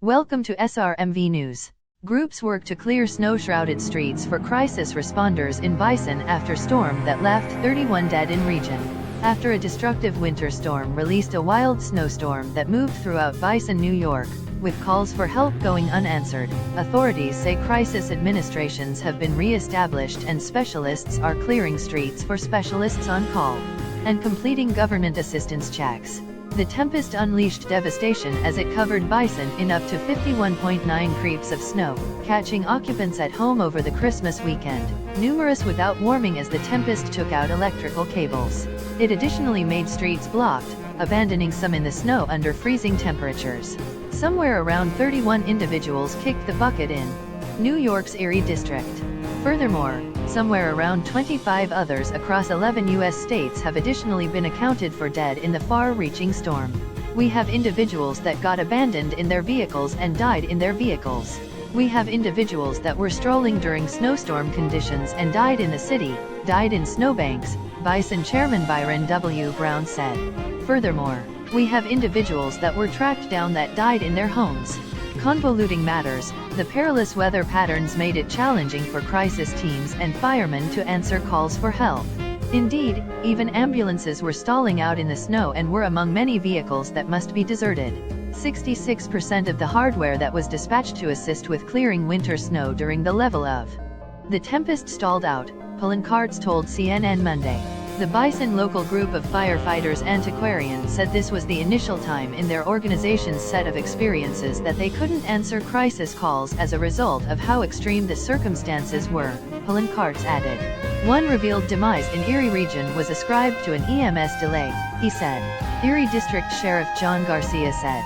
Welcome to srmv News. Groups work to clear snow-shrouded streets for crisis responders in Bison after storm that left 31 dead in region. After a destructive winter storm released a wild snowstorm that moved throughout Bison, New York, with calls for help going unanswered, authorities say crisis administrations have been re-established and specialists are clearing streets for specialists on call and completing government assistance checks. The tempest unleashed devastation as it covered Bison in up to 51.9 creeps of snow, catching occupants at home over the Christmas weekend, numerous without warning as the tempest took out electrical cables. It additionally made streets blocked, abandoning some in the snow under freezing temperatures. Somewhere around 31 individuals kicked the bucket in New York's Erie district. Furthermore, somewhere around 25 others across 11 U.S. states have additionally been accounted for dead in the far-reaching storm. We have individuals that got abandoned in their vehicles and died in their vehicles. We have individuals that were strolling during snowstorm conditions and died in the city, died in snowbanks, Bison Chairman Byron W. Brown said. Furthermore, we have individuals that were tracked down that died in their homes. Convoluting matters, the perilous weather patterns made it challenging for crisis teams and firemen to answer calls for help. Indeed, even ambulances were stalling out in the snow and were among many vehicles that must be deserted. 66% of the hardware that was dispatched to assist with clearing winter snow during the level of the tempest stalled out, pulling carts told CNN Monday. The Bison local group of firefighters antiquarian said this was the initial time in their organization's set of experiences that they couldn't answer crisis calls as a result of how extreme the circumstances were, pulling carts added. One revealed demise in Erie region was ascribed to an EMS delay, he said. Erie District Sheriff John Garcia said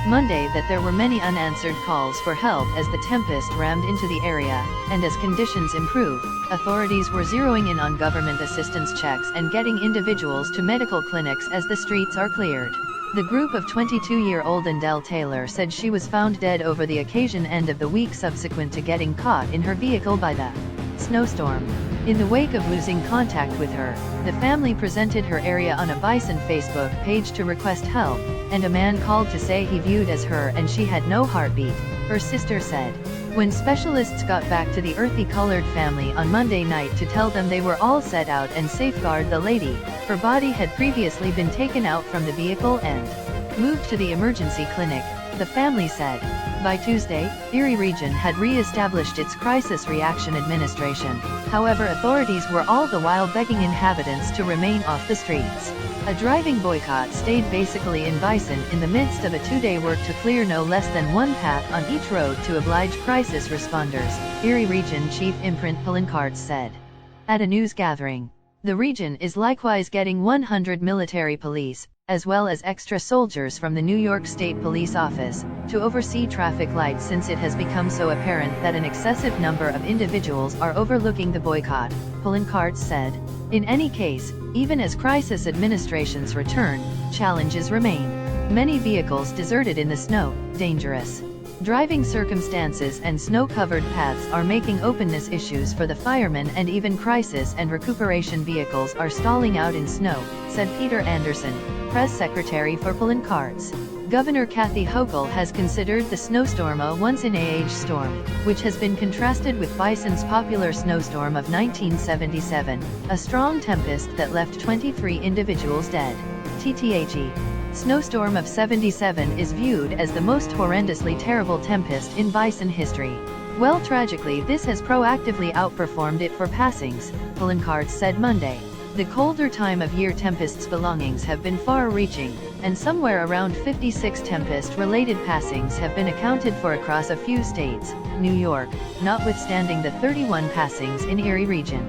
Monday that there were many unanswered calls for help as the tempest rammed into the area, and as conditions improved, authorities were zeroing in on government assistance checks and getting individuals to medical clinics as the streets are cleared. The group of 22-year-old Andell Taylor said she was found dead over the occasion end of the week subsequent to getting caught in her vehicle by the snowstorm. In the wake of losing contact with her, the family presented her area on a Bison Facebook page to request help, and a man called to say he viewed as her and she had no heartbeat, her sister said. When specialists got back to the earthy-colored family on Monday night to tell them they were all set out and safeguard the lady, her body had previously been taken out from the vehicle and moved to the emergency clinic, the family said. By Tuesday, Erie region had re-established its Crisis Reaction Administration. However, authorities were all the while begging inhabitants to remain off the streets. A driving boycott stayed basically in Bison in the midst of a two-day work to clear no less than one path on each road to oblige crisis responders, Erie Region Chief Imprint Pulinkart said. At a news gathering, the region is likewise getting 100 military police, as well as extra soldiers from the New York State Police Office, to oversee traffic lights since it has become so apparent that an excessive number of individuals are overlooking the boycott, Pulinkart said. In any case, even as crisis administrations return, challenges remain. Many vehicles deserted in the snow, dangerous driving circumstances and snow-covered paths are making openness issues for the firemen, and even crisis and recuperation vehicles are stalling out in snow, said Peter Anderson, press secretary for Pulinkart's. Governor Kathy Hochul has considered the snowstorm a once-in-a-age storm, which has been contrasted with Bison's popular snowstorm of 1977, a strong tempest that left 23 individuals dead. TTHE. Snowstorm of 77 is viewed as the most horrendously terrible tempest in Bison history. Well, tragically, this has proactively outperformed it for passings, Pulinkart said Monday. The colder time of year tempest's belongings have been far-reaching, and somewhere around 56 tempest-related passings have been accounted for across a few states, New York, notwithstanding the 31 passings in Erie region.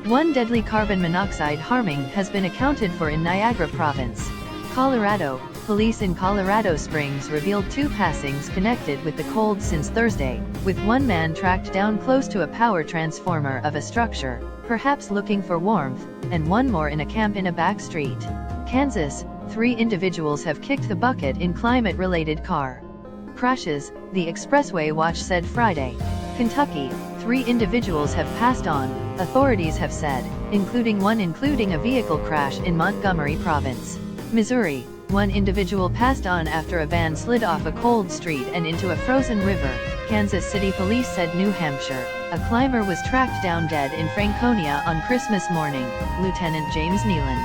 One deadly carbon monoxide harming has been accounted for in Niagara Province. Colorado, police in Colorado Springs revealed 2 passings connected with the cold since Thursday, with one man tracked down close to a power transformer of a structure, perhaps looking for warmth, and one more in a camp in a back street. Kansas, 3 individuals have kicked the bucket in climate-related car crashes, the Expressway Watch said Friday. Kentucky, 3 individuals have passed on, authorities have said, including a vehicle crash in Montgomery Province. Missouri, One individual passed on after a van slid off a cold street and into a frozen river, Kansas City police said. New Hampshire, a climber was tracked down dead in Franconia on Christmas morning, Lieutenant James Nealand,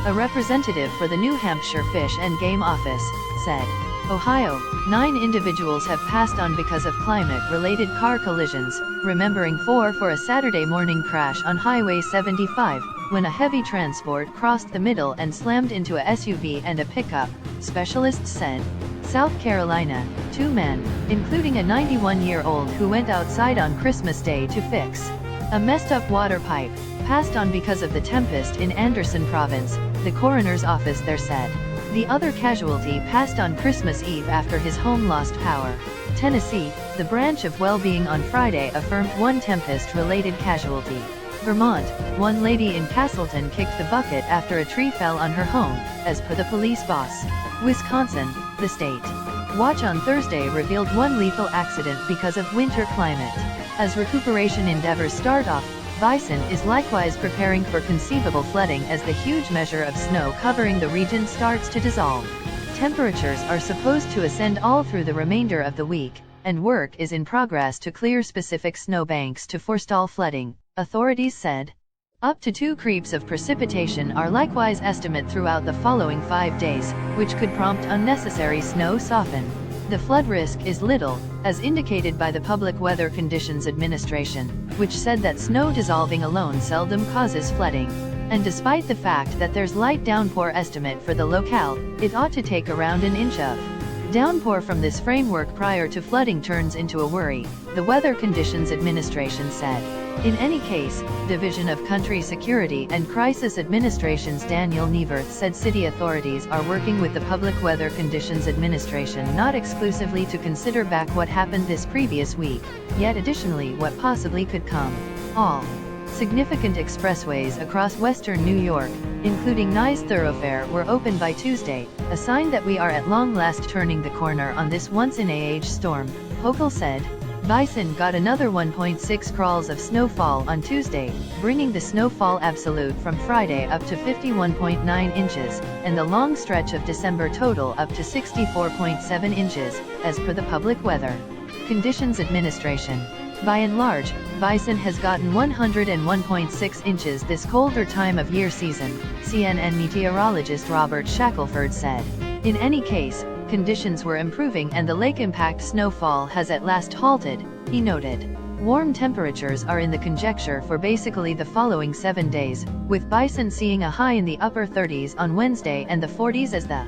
a representative for the New Hampshire Fish and Game Office, said. Ohio, 9 individuals have passed on because of climate-related car collisions, remembering 4 for a Saturday morning crash on Highway 75, when a heavy transport crossed the middle and slammed into a SUV and a pickup, specialists said. South Carolina, 2 men, including a 91-year-old who went outside on Christmas Day to fix a messed-up water pipe, passed on because of the tempest in Anderson Province, the coroner's office there said. The other casualty passed on Christmas Eve after his home lost power. Tennessee, the branch of Well-Being on Friday affirmed 1 tempest-related casualty. Vermont, 1 lady in Castleton kicked the bucket after a tree fell on her home, as per the police boss. Wisconsin, the state watch on Thursday revealed 1 lethal accident because of winter climate. As recuperation endeavors start off, Bison is likewise preparing for conceivable flooding as the huge measure of snow covering the region starts to dissolve. Temperatures are supposed to ascend all through the remainder of the week, and work is in progress to clear specific snowbanks to forestall flooding, authorities said. Up to 2 creeps of precipitation are likewise estimated throughout the following 5 days, which could prompt unnecessary snow soften. The flood risk is little, as indicated by the Public Weather Conditions Administration, which said that snow dissolving alone seldom causes flooding. And despite the fact that there's light downpour estimate for the locale, it ought to take around an inch of downpour from this framework prior to flooding turns into a worry, the Weather Conditions Administration said. In any case, Division of Country Security and Crisis Administration's Daniel Nieverth said city authorities are working with the Public Weather Conditions Administration not exclusively to consider back what happened this previous week, yet additionally what possibly could come. All significant expressways across western New York, including Nye Thoroughfare, were open by Tuesday, a sign that we are at long last turning the corner on this once-in-a-age storm, Hochul said. Bison got another 1.6 crawls of snowfall on Tuesday, bringing the snowfall absolute from Friday up to 51.9 inches, and the long stretch of December total up to 64.7 inches, as per the Public Weather Conditions Administration. By and large, Bison has gotten 101.6 inches this colder time of year season, CNN meteorologist Robert Shackelford said. In any case, conditions were improving and the lake impact snowfall has at last halted, he noted. Warm temperatures are in the conjecture for basically the following 7 days, with Bison seeing a high in the upper 30s on Wednesday and the 40s as the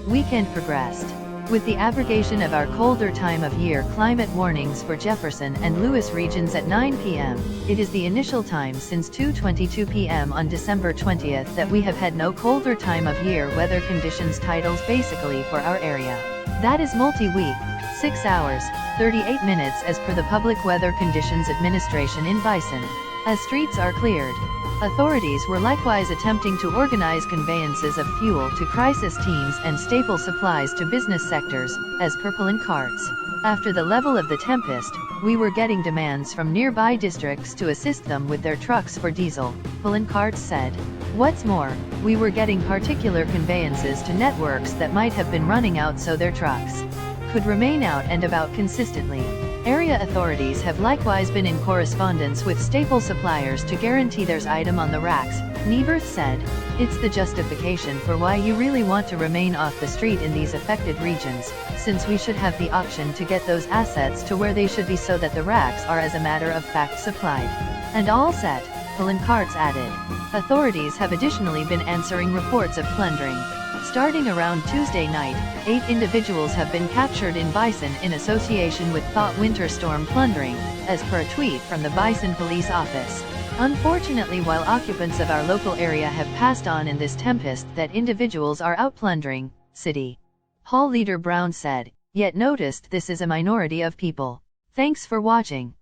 weekend progressed. With the abrogation of our colder time of year climate warnings for Jefferson and Lewis regions at 9 p.m., it is the initial time since 2:22 p.m. on December 20th that we have had no colder time of year weather conditions titles basically for our area. That is multi-week, 6 hours, 38 minutes as per the Public Weather Conditions Administration in Bison. As streets are cleared, authorities were likewise attempting to organize conveyances of fuel to crisis teams and staple supplies to business sectors, as per pulling carts. After the level of the tempest, we were getting demands from nearby districts to assist them with their trucks for diesel, pulling carts said. What's more, we were getting particular conveyances to networks that might have been running out so their trucks could remain out and about consistently. Area authorities have likewise been in correspondence with staple suppliers to guarantee there's item on the racks, Nieverth said. It's the justification for why you really want to remain off the street in these affected regions, since we should have the option to get those assets to where they should be so that the racks are as a matter of fact supplied. And all set, Pullen Carts added. Authorities have additionally been answering reports of plundering. Starting around Tuesday night, 8 individuals have been captured in Bison in association with thought winter storm plundering, as per a tweet from the Bison Police Office. Unfortunately, while occupants of our local area have passed on in this tempest that individuals are out plundering, City Hall Leader Brown said, yet noticed this is a minority of people. Thanks for watching.